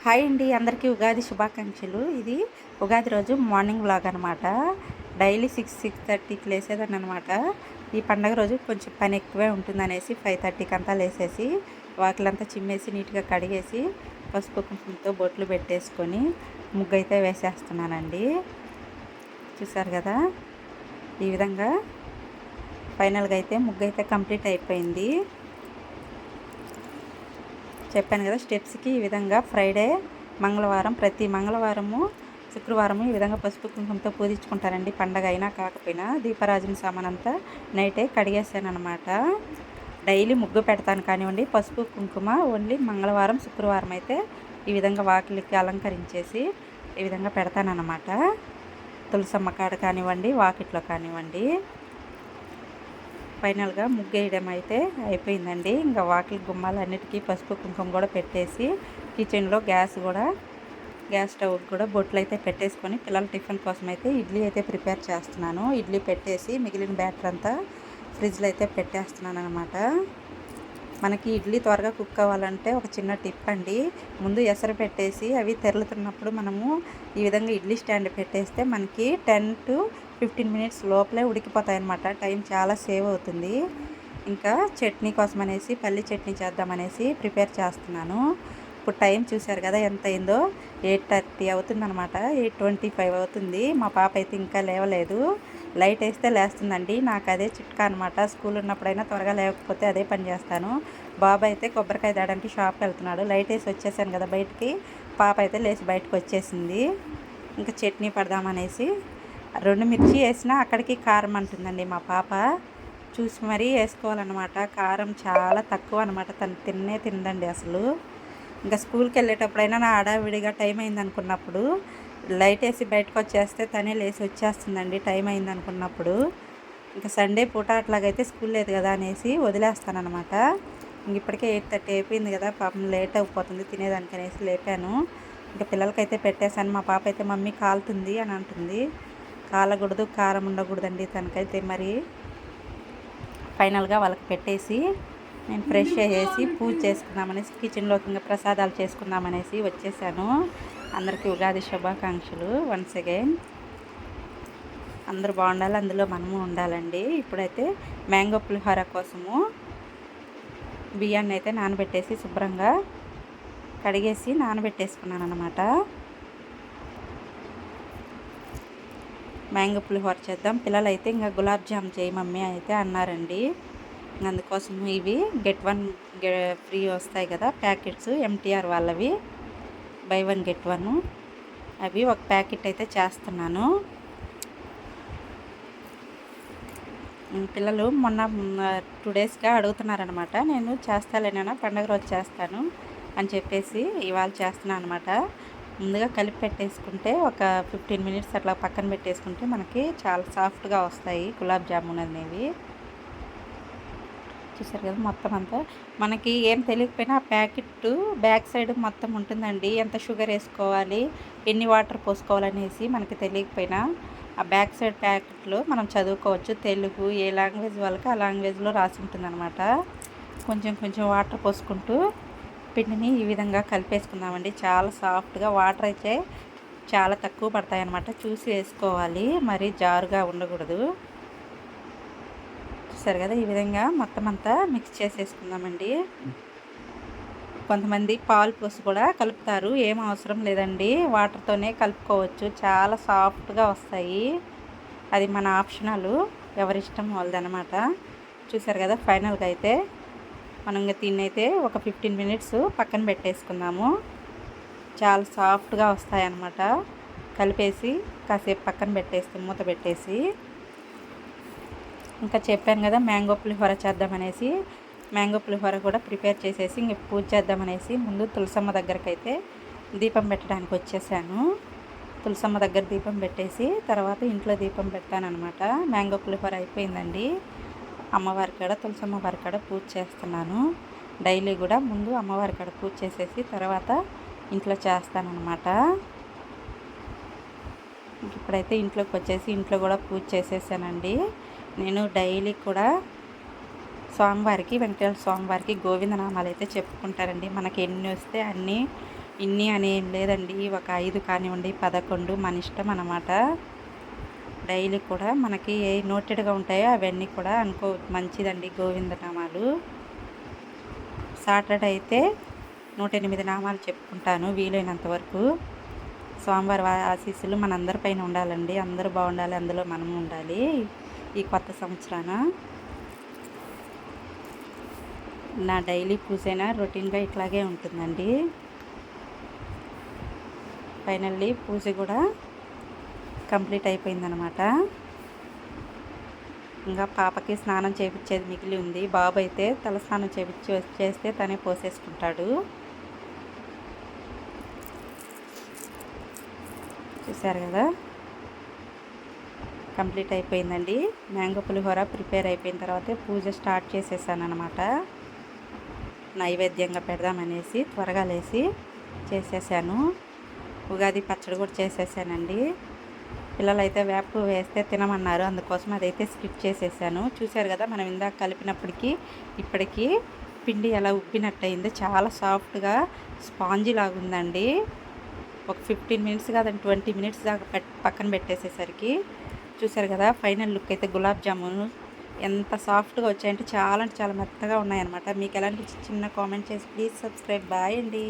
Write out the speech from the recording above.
Hi అండి, అందరికీ ఉగాది శుభాకాంక్షలు. ఇది ఉగాది రోజు మార్నింగ్ వ్లాగ్ అనమాట. డైలీ 6:30కి లేసేదాన్ని అనమాట. ఈ పండగ రోజు కొంచెం పని ఎక్కువే ఉంటుందనేసి 5:30కి అంతా లేసేసి వాకిలంతా చిమ్మేసి నీట్గా కడిగేసి పసుపు కుంకుమతో బొట్లు పెట్టేసుకొని ముగ్గు అయితే వేసేస్తున్నానండి. చూసారు కదా, ఈ విధంగా ఫైనల్గా అయితే ముగ్గు అయితే కంప్లీట్ అయిపోయింది. చెప్పాను కదా, స్టెప్స్కి ఈ విధంగా ఫ్రైడే మంగళవారం, ప్రతి మంగళవారము శుక్రవారము ఈ విధంగా పసుపు కుంకుమతో పూజించుకుంటారండి. పండగ అయినా కాకపోయినా దీపారాజన సామాన్ అంతా నైటే కడిగేసాను అనమాట. డైలీ ముగ్గు పెడతాను కానివ్వండి, పసుపు కుంకుమ ఓన్లీ మంగళవారం శుక్రవారం అయితే ఈ విధంగా వాకిలికి అలంకరించేసి ఈ విధంగా పెడతానన్నమాట. తులసమ్మ కాడ కానివ్వండి, వాకిట్లో కానివ్వండి. ఫైనల్గా ముగ్గు వేయడం అయితే అయిపోయిందండి. ఇంకా వాకిలి గుమ్మాలు అన్నిటికీ పసుపు కుంకుమ కూడా పెట్టేసి కిచెన్లో గ్యాస్ స్టవ్ కూడా బొట్లు అయితే పెట్టేసుకొని పిల్లల టిఫిన్ కోసం అయితే ఇడ్లీ అయితే ప్రిపేర్ చేస్తున్నాను. ఇడ్లీ పెట్టేసి మిగిలిన బ్యాటర్ అంతా ఫ్రిడ్జ్లో అయితే పెట్టేస్తున్నాను అనమాట. మనకి ఇడ్లీ త్వరగా కుక్ అవ్వాలంటే ఒక చిన్న టిప్ అండి. ముందు ఎసరు పెట్టేసి అవి తెరులుతున్నప్పుడు మనము ఈ విధంగా ఇడ్లీ స్టాండ్ పెట్టేస్తే మనకి 10 to 15 మినిట్స్ లోపలే ఉడికిపోతాయి అన్నమాట. టైం చాలా సేవ్ అవుతుంది. ఇంకా చట్నీ కోసం అనేసి పల్లి చట్నీ చేద్దామనేసి ప్రిపేర్ చేస్తున్నాను. ఇప్పుడు టైం చూశారు కదా ఎంత అయిందో, 8:30 అవుతుందన్నమాట. 8:25 అవుతుంది. మా పాప అయితే ఇంకా లేవలేదు. లైట్ వేస్తే లేస్తుందండి. నాకు అదే చిట్కా అనమాట. స్కూల్ ఉన్నప్పుడైనా త్వరగా లేకపోతే అదే పని చేస్తాను. బాబు అయితే కొబ్బరికాయ తేడానికి షాప్కి వెళ్తున్నాడు. లైట్ వేసి వచ్చేసాను కదా బయటికి, పాప అయితే లేచి బయటకు వచ్చేసింది. ఇంకా చట్నీ పడదామనేసి 2 మిర్చి వేసినా అక్కడికి కారం అంటుందండి మా పాప. చూసి మరీ వేసుకోవాలన్నమాట. కారం చాలా తక్కువ అనమాట. తను తినదండి అసలు. ఇంకా స్కూల్కి వెళ్ళేటప్పుడైనా నా హడావిడిగా టైం అయింది అనుకున్నప్పుడు లైట్ వేసి బయటకు వచ్చేస్తే తనే లేచి వచ్చేస్తుందండి టైం అయింది అనుకున్నప్పుడు. ఇంకా సండే పూట అట్లాగైతే స్కూల్ లేదు కదా అనేసి వదిలేస్తానమాట. ఇంక ఇప్పటికే 8:30 అయిపోయింది కదా, పాపం లేట్ అయిపోతుంది తినేదానికి అనేసి లేపాను. ఇంకా పిల్లలకైతే పెట్టేశాను. మా పాప అయితే మమ్మీ కాలుతుంది అని అంటుంది. కాలకూడదు, కారం ఉండకూడదండి తనకైతే. మరి ఫైనల్గా వాళ్ళకి పెట్టేసి నేను ఫ్రెష్ అయ్యేసి పూజ చేసుకుందామనేసి కిచెన్లోకి ఇంకా ప్రసాదాలు చేసుకుందామనేసి వచ్చేసాను. అందరికీ ఉగాది శుభాకాంక్షలు వన్స్ అగైన్. అందరూ బాగుండాలి, అందులో మనము ఉండాలండి. ఇప్పుడైతే మ్యాంగో పులిహోర కోసము బియ్యాన్ని అయితే నానబెట్టేసి శుభ్రంగా కడిగేసి నానబెట్టేసుకున్నాను అనమాట. మ్యాంగో పులిహోర చేద్దాం. పిల్లలు అయితే ఇంకా గులాబ్ జామ్ చేయి మమ్మీ అయితే అన్నారండి. అందుకోసం ఇవి గెట్ 1 ఫ్రీ వస్తాయి కదా ప్యాకెట్స్, MTR వాళ్ళవి, బై 1 get 1. అవి ఒక ప్యాకెట్ అయితే చేస్తున్నాను. పిల్లలు మొన్న 2 డేస్గా అడుగుతున్నారనమాట. నేను చేస్తాలేనా, పండగ రోజు చేస్తాను అని చెప్పేసి ఇవాళ చేస్తున్నాను అనమాట. ముందుగా కలిపి పెట్టేసుకుంటే ఒక 15 మినిట్స్ అట్లా పక్కన పెట్టేసుకుంటే మనకి చాలా సాఫ్ట్గా వస్తాయి గులాబ్ జామున్ అనేవి. చూసారు కదా, మొత్తం అంతా మనకి ఏం తెలియకపోయినా ఆ ప్యాకెట్ బ్యాక్ సైడ్ మొత్తం ఉంటుందండి. ఎంత షుగర్ వేసుకోవాలి, ఎన్ని వాటర్ పోసుకోవాలనేసి మనకి తెలియకపోయినా ఆ బ్యాక్ సైడ్ ప్యాకెట్లో మనం చదువుకోవచ్చు. తెలుగు ఏ లాంగ్వేజ్ వాళ్ళకి ఆ లాంగ్వేజ్లో రాసి ఉంటుందన్నమాట. కొంచెం కొంచెం వాటర్ పోసుకుంటూ పిండిని ఈ విధంగా కలిపేసుకుందామండి. చాలా సాఫ్ట్గా, వాటర్ అయితే చాలా తక్కువ పడతాయి అన్నమాట. చూసి వేసుకోవాలి, మరీ జారుగా ఉండకూడదు. చూసారు కదా, ఈ విధంగా మొత్తం అంతా మిక్స్ చేసేసుకుందామండి. కొంతమంది పాలు పోసి కూడా కలుపుతారు, ఏం అవసరం లేదండి, వాటర్తోనే కలుపుకోవచ్చు. చాలా సాఫ్ట్గా వస్తాయి. అది మన ఆప్షనల్, ఎవరిష్టం వాళ్ళదనమాట. చూసారు కదా, ఫైనల్గా అయితే మనం ఇంకా దీన్ని అయితే ఒక 15 మినిట్స్ పక్కన పెట్టేసుకుందాము. చాలా సాఫ్ట్గా వస్తాయి అన్నమాట. కలిపేసి కాసేపు పక్కన పెట్టేసి మూత పెట్టేసి, ఇంకా చెప్పాను కదా మ్యాంగో పులిహోర చేద్దామనేసి, మ్యాంగో పులిహోర కూడా ప్రిపేర్ చేసేసి ఇంక పూజ చేద్దామనేసి ముందు తులసమ్మ దగ్గరికి అయితే దీపం పెట్టడానికి వచ్చేసాను. తులసమ్మ దగ్గర దీపం పెట్టేసి తర్వాత ఇంట్లో దీపం పెడతానమాట. మ్యాంగో పులిహోర అయిపోయిందండి. అమ్మవారి కాడ, తులసమ్మ వారి కాడ పూజ చేస్తున్నాను. డైలీ కూడా ముందు అమ్మవారి కాడ పూజ చేసేసి తర్వాత ఇంట్లో చేస్తానన్నమాట. ఇప్పుడైతే ఇంట్లోకి వచ్చేసి ఇంట్లో కూడా పూజ చేసేసానండి. నేను డైలీ కూడా స్వామివారికి, వెంకటేశ్వర స్వామివారికి గోవిందనామాలు అయితే చెప్పుకుంటారండి. మనకి ఎన్ని వస్తే అన్నీ ఇన్ని అని ఏం లేదండి, ఒక 5 కానివ్వండి 11 మన ఇష్టం అన్నమాట. డైలీ కూడా మనకి ఏ నోటెడ్గా ఉంటాయో అవన్నీ కూడా మంచిదండి గోవిందనామాలు. సాటర్డే అయితే 108 నామాలు చెప్పుకుంటాను వీలైనంత వరకు. స్వామివారి ఆశీస్సులు మనందరిపైన ఉండాలండి, అందరూ బాగుండాలి, అందులో మనము ఉండాలి ఈ కొత్త సంవత్సరాన. నా డైలీ పూజైనా రొటీన్గా ఇట్లాగే ఉంటుందండి. ఫైనల్లీ పూజ కూడా కంప్లీట్ అయిపోయిందనమాట. ఇంకా పాపకి స్నానం చేయించేది మిగిలి ఉంది. బాబు అయితే తల స్నానం చేస్తే తనే పోసేసుకుంటాడు. చూసారు కదా, కంప్లీట్ అయిపోయిందండి. మ్యాంగో పులిహోర ప్రిపేర్ అయిపోయిన తర్వాత పూజ స్టార్ట్ చేసేసాను అనమాట. నైవేద్యంగా పెడదామనేసి త్వరగా లేసి చేసేసాను. ఉగాది పచ్చడి కూడా చేసేసానండి. పిల్లలైతే వేపు వేస్తే తినమన్నారు, అందుకోసం అదైతే స్కిప్ చేసేసాను. చూశారు కదా, మనం ఇందాక కలిపినప్పటికీ ఇప్పటికీ పిండి ఎలా ఉబ్బినట్టు అయింది. చాలా సాఫ్ట్గా స్పాంజీ లాగా ఉందండి. ఒక 15 మినిట్స్ కాదండి 20 మినిట్స్ దాకా పక్కన పెట్టేసేసరికి చూశారు కదా, ఫైనల్ లుక్ అయితే గులాబ్ జామున్ ఎంత సాఫ్ట్గా వచ్చాయంటే చాలా అంటే చాలా మెత్తగా ఉన్నాయన్నమాట. మీకు ఎలాంటి చిన్న కామెంట్ చేసి ప్లీజ్ సబ్స్క్రైబ్. బాయ్ అండి.